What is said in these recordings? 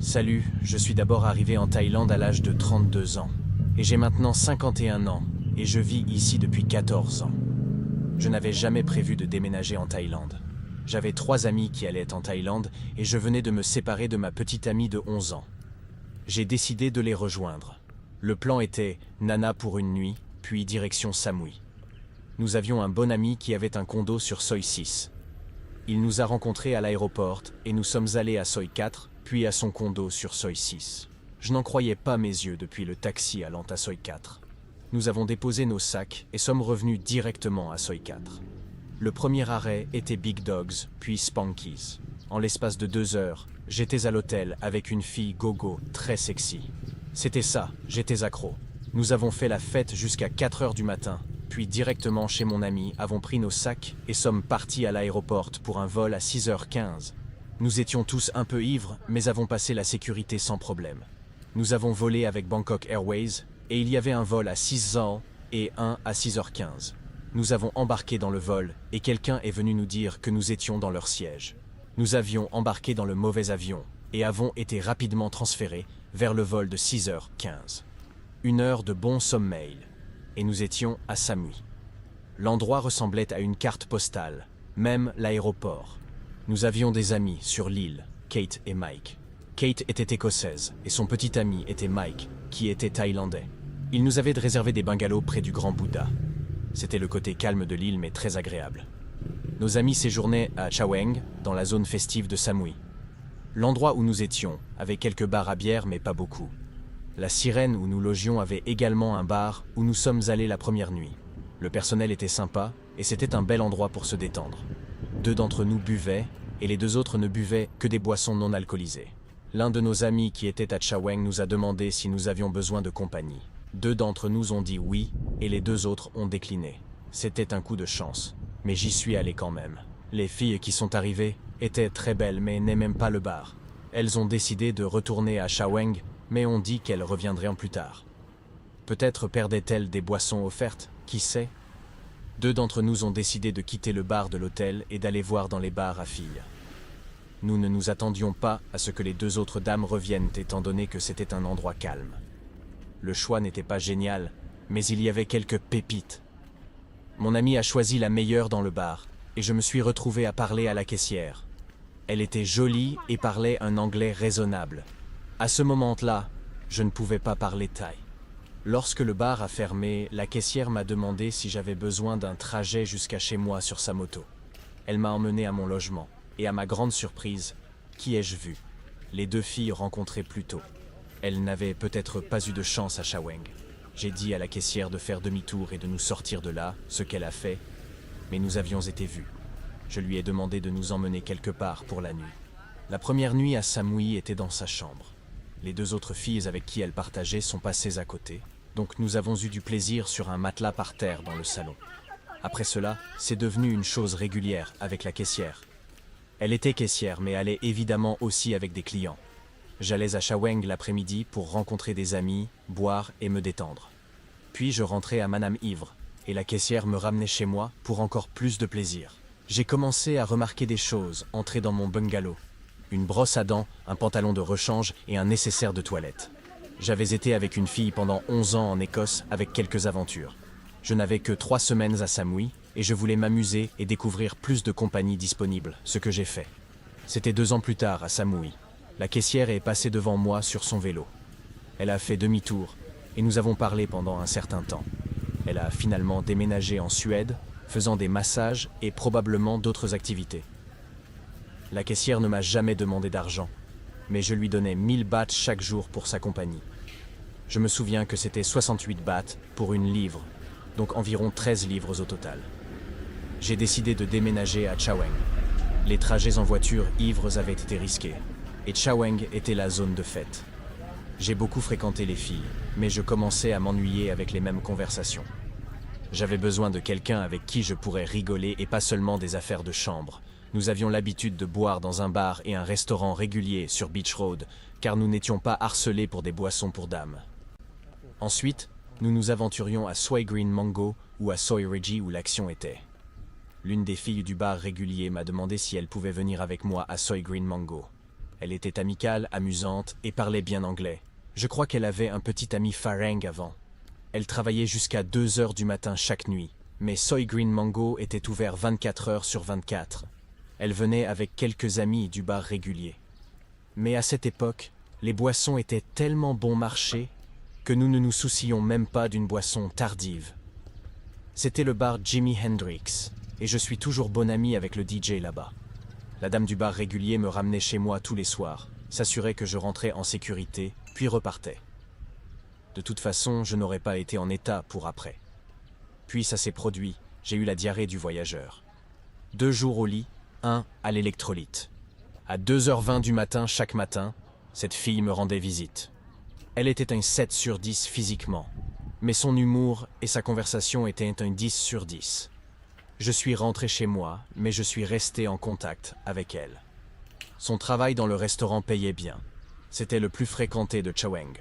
Salut, je suis d'abord arrivé en Thaïlande à l'âge de 32 ans. Et j'ai maintenant 51 ans, et je vis ici depuis 14 ans. Je n'avais jamais prévu de déménager en Thaïlande. J'avais 3 amis qui allaient en Thaïlande, et je venais de me séparer de ma petite amie de 11 ans. J'ai décidé de les rejoindre. Le plan était Nana pour une nuit, puis direction Samui. Nous avions un bon ami qui avait un condo sur Soi 6. Il nous a rencontrés à l'aéroport, et nous sommes allés à Soi 4, puis à son condo sur Soi 6. Je n'en croyais pas mes yeux depuis le taxi allant à Soi 4. Nous avons déposé nos sacs et sommes revenus directement à Soi 4. Le premier arrêt était Big Dogs, puis Spanky's. En l'espace de 2 heures, j'étais à l'hôtel avec une fille gogo très sexy. C'était ça, j'étais accro. Nous avons fait la fête jusqu'à 4 heures du matin, puis directement chez mon ami avons pris nos sacs et sommes partis à l'aéroport pour un vol à 6h15. Nous étions tous un peu ivres, mais avons passé la sécurité sans problème. Nous avons volé avec Bangkok Airways, et il y avait un vol à 6h et un à 6h15. Nous avons embarqué dans le vol, et quelqu'un est venu nous dire que nous étions dans leur siège. Nous avions embarqué dans le mauvais avion, et avons été rapidement transférés vers le vol de 6h15. 1 heure de bon sommeil, et nous étions à Samui. L'endroit ressemblait à une carte postale, même l'aéroport. Nous avions des amis sur l'île, Kate et Mike. Kate était écossaise, et son petit ami était Mike, qui était thaïlandais. Ils nous avaient réservé des bungalows près du Grand Bouddha. C'était le côté calme de l'île, mais très agréable. Nos amis séjournaient à Chaweng, dans la zone festive de Samui. L'endroit où nous étions avait quelques bars à bière, mais pas beaucoup. La Sirène où nous logions avait également un bar où nous sommes allés la première nuit. Le personnel était sympa, et c'était un bel endroit pour se détendre. 2 d'entre nous buvaient, et les 2 autres ne buvaient que des boissons non alcoolisées. L'un de nos amis qui était à Chaweng nous a demandé si nous avions besoin de compagnie. 2 d'entre nous ont dit oui, et les 2 autres ont décliné. C'était un coup de chance, mais j'y suis allé quand même. Les filles qui sont arrivées étaient très belles mais n'aimaient même pas le bar. Elles ont décidé de retourner à Chaweng, mais ont dit qu'elles reviendraient plus tard. Peut-être perdaient-elles des boissons offertes, qui sait? 2 d'entre nous ont décidé de quitter le bar de l'hôtel et d'aller voir dans les bars à filles. Nous ne nous attendions pas à ce que les 2 autres dames reviennent étant donné que c'était un endroit calme. Le choix n'était pas génial, mais il y avait quelques pépites. Mon ami a choisi la meilleure dans le bar, et je me suis retrouvé à parler à la caissière. Elle était jolie et parlait un anglais raisonnable. À ce moment-là, je ne pouvais pas parler thaï. Lorsque le bar a fermé, la caissière m'a demandé si j'avais besoin d'un trajet jusqu'à chez moi sur sa moto. Elle m'a emmené à mon logement, et à ma grande surprise, qui ai-je vu? Les 2 filles rencontrées plus tôt. Elles n'avaient peut-être pas eu de chance à Chaweng. J'ai dit à la caissière de faire demi-tour et de nous sortir de là, ce qu'elle a fait, mais nous avions été vus. Je lui ai demandé de nous emmener quelque part pour la nuit. La première nuit à Samui était dans sa chambre. Les 2 autres filles avec qui elle partageait sont passées à côté, donc nous avons eu du plaisir sur un matelas par terre dans le salon. Après cela, c'est devenu une chose régulière avec la caissière. Elle était caissière, mais allait évidemment aussi avec des clients. J'allais à Chaweng l'après-midi pour rencontrer des amis, boire et me détendre. Puis je rentrais à Manam ivre, et la caissière me ramenait chez moi pour encore plus de plaisir. J'ai commencé à remarquer des choses entrées dans mon bungalow. Une brosse à dents, un pantalon de rechange et un nécessaire de toilette. J'avais été avec une fille pendant 11 ans en Écosse avec quelques aventures. Je n'avais que 3 semaines à Samui et je voulais m'amuser et découvrir plus de compagnies disponibles, ce que j'ai fait. C'était 2 ans plus tard à Samui. La caissière est passée devant moi sur son vélo. Elle a fait demi-tour et nous avons parlé pendant un certain temps. Elle a finalement déménagé en Suède, faisant des massages et probablement d'autres activités. La caissière ne m'a jamais demandé d'argent, mais je lui donnais 1000 bahts chaque jour pour sa compagnie. Je me souviens que c'était 68 bahts pour une livre, donc environ 13 livres au total. J'ai décidé de déménager à Chaweng. Les trajets en voiture ivres avaient été risqués, et Chaweng était la zone de fête. J'ai beaucoup fréquenté les filles, mais je commençais à m'ennuyer avec les mêmes conversations. J'avais besoin de quelqu'un avec qui je pourrais rigoler et pas seulement des affaires de chambre. Nous avions l'habitude de boire dans un bar et un restaurant régulier sur Beach Road, car nous n'étions pas harcelés pour des boissons pour dames. Ensuite, nous nous aventurions à Soi Green Mango ou à Soi Reggie où l'action était. L'une des filles du bar régulier m'a demandé si elle pouvait venir avec moi à Soi Green Mango. Elle était amicale, amusante et parlait bien anglais. Je crois qu'elle avait un petit ami Farang avant. Elle travaillait jusqu'à 2 heures du matin chaque nuit, mais Soy Green Mango était ouvert 24 heures sur 24. Elle venait avec quelques amis du bar régulier. Mais à cette époque, les boissons étaient tellement bon marché que nous ne nous soucions même pas d'une boisson tardive. C'était le bar Jimi Hendrix, et je suis toujours bon ami avec le DJ là-bas. La dame du bar régulier me ramenait chez moi tous les soirs, s'assurait que je rentrais en sécurité, puis repartais. De toute façon, je n'aurais pas été en état pour après. Puis ça s'est produit, j'ai eu la diarrhée du voyageur. 2 jours au lit, 1 à l'électrolyte. À 2h20 du matin chaque matin, cette fille me rendait visite. Elle était un 7 sur 10 physiquement, mais son humour et sa conversation étaient un 10 sur 10. Je suis rentré chez moi, mais je suis resté en contact avec elle. Son travail dans le restaurant payait bien. C'était le plus fréquenté de Chaweng.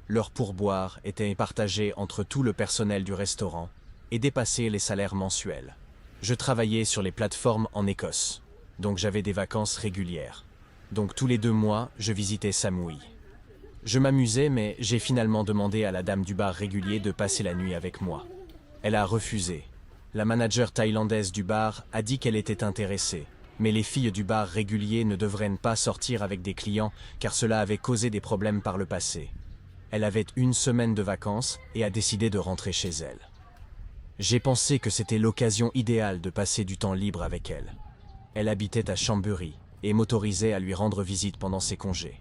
Leur pourboire était partagé entre tout le personnel du restaurant et dépassait les salaires mensuels. Je travaillais sur les plateformes en Écosse, donc j'avais des vacances régulières. Donc tous les 2 mois, je visitais Samui. Je m'amusais, mais j'ai finalement demandé à la dame du bar régulier de passer la nuit avec moi. Elle a refusé. La manager thaïlandaise du bar a dit qu'elle était intéressée, mais les filles du bar régulier ne devraient pas sortir avec des clients car cela avait causé des problèmes par le passé. Elle avait 1 semaine de vacances et a décidé de rentrer chez elle. J'ai pensé que c'était l'occasion idéale de passer du temps libre avec elle. Elle habitait à Chambéry et m'autorisait à lui rendre visite pendant ses congés.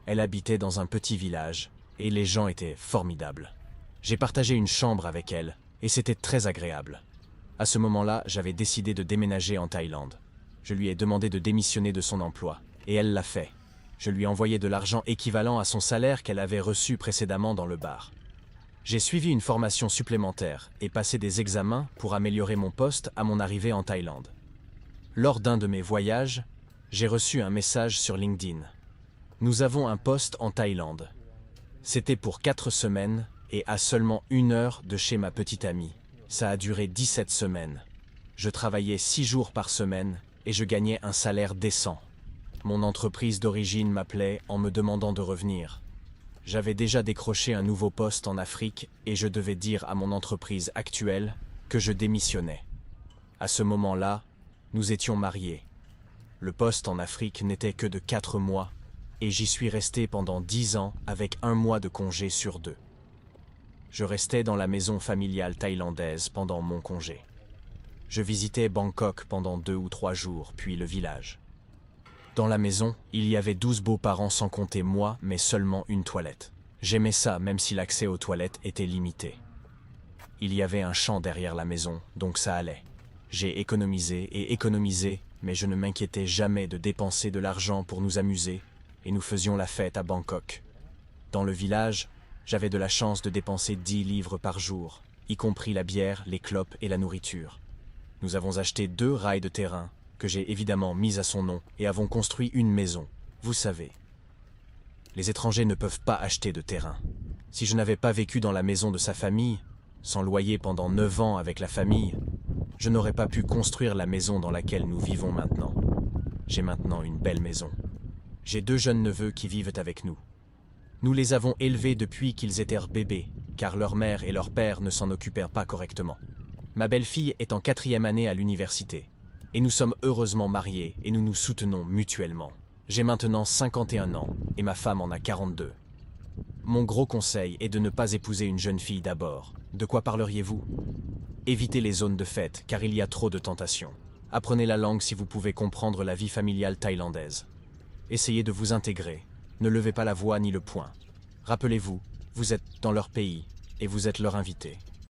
Elle habitait dans un petit village et les gens étaient formidables. J'ai partagé une chambre avec elle et c'était très agréable. À ce moment-là, j'avais décidé de déménager en Thaïlande. Je lui ai demandé de démissionner de son emploi et elle l'a fait. Je lui ai envoyé de l'argent équivalent à son salaire qu'elle avait reçu précédemment dans le bar. J'ai suivi une formation supplémentaire et passé des examens pour améliorer mon poste à mon arrivée en Thaïlande. Lors d'un de mes voyages, j'ai reçu un message sur LinkedIn. Nous avons un poste en Thaïlande. C'était pour 4 semaines et à seulement 1 heure de chez ma petite amie. Ça a duré 17 semaines. Je travaillais 6 jours par semaine et je gagnais un salaire décent. Mon entreprise d'origine m'appelait en me demandant de revenir. J'avais déjà décroché un nouveau poste en Afrique et je devais dire à mon entreprise actuelle que je démissionnais. À ce moment-là, nous étions mariés. Le poste en Afrique n'était que de 4 mois et j'y suis resté pendant 10 ans avec 1 mois de congé sur 2. Je restais dans la maison familiale thaïlandaise pendant mon congé. Je visitais Bangkok pendant 2 ou 3 jours, puis le village. Dans la maison, il y avait 12 beaux-parents sans compter moi, mais seulement une toilette. J'aimais ça, même si l'accès aux toilettes était limité. Il y avait un champ derrière la maison, donc ça allait. J'ai économisé, mais je ne m'inquiétais jamais de dépenser de l'argent pour nous amuser, et nous faisions la fête à Bangkok. Dans le village, j'avais de la chance de dépenser 10 livres par jour, y compris la bière, les clopes et la nourriture. Nous avons acheté 2 rails de terrain, que j'ai évidemment mis à son nom, et avons construit une maison. Vous savez, les étrangers ne peuvent pas acheter de terrain. Si je n'avais pas vécu dans la maison de sa famille, sans loyer pendant 9 ans avec la famille, je n'aurais pas pu construire la maison dans laquelle nous vivons maintenant. J'ai maintenant une belle maison. J'ai 2 jeunes neveux qui vivent avec nous. Nous les avons élevés depuis qu'ils étaient bébés, car leur mère et leur père ne s'en occupèrent pas correctement. Ma belle-fille est en 4e année à l'université. Et nous sommes heureusement mariés et nous nous soutenons mutuellement. J'ai maintenant 51 ans et ma femme en a 42. Mon gros conseil est de ne pas épouser une jeune fille d'abord. De quoi parleriez-vous? Évitez les zones de fête car il y a trop de tentations. Apprenez la langue si vous pouvez comprendre la vie familiale thaïlandaise. Essayez de vous intégrer. Ne levez pas la voix ni le poing. Rappelez-vous, vous êtes dans leur pays et vous êtes leur invité.